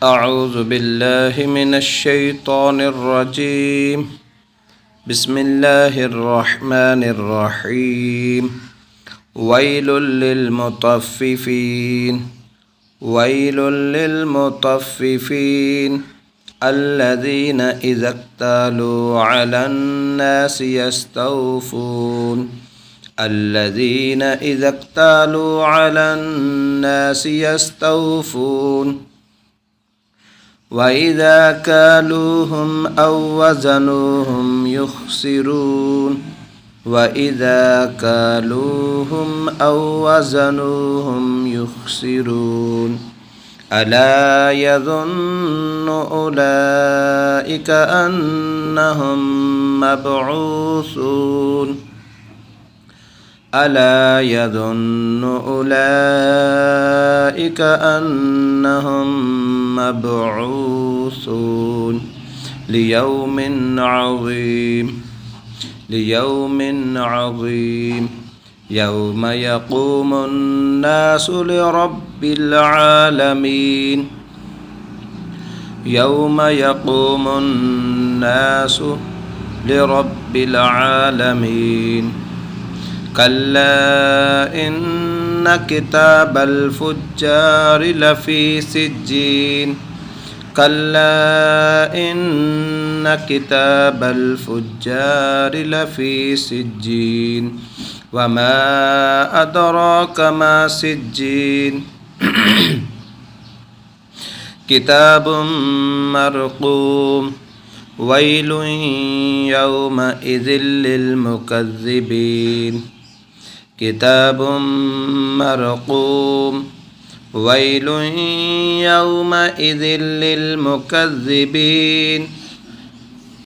أعوذ بالله من الشيطان الرجيم. بسم الله الرحمن الرحيم. ويل للمطففين ويل للمطففين الذين إذا اكتالوا على الناس يستوفون الذين إذا اكتالوا على الناس يستوفون وإذا كالوهم أو وزنوهم يخسرون وإذا كالوهم أو وزنوهم يخسرون ألا يظن أولئك أنهم مبعوثون ألا يظن أولئك أنهم مبعوثون ليوم عظيم يوم يقوم الناس لرب العالمين يوم يقوم الناس لرب العالمين كلا إن كتاب الفجار لفي سجين كلا إن كتاب الفجار لفي سجين وما أدراك ما سجين كتاب مرقوم ويل يومئذ للمكذبين كتاب مرقوم ويل يومئذ للمكذبين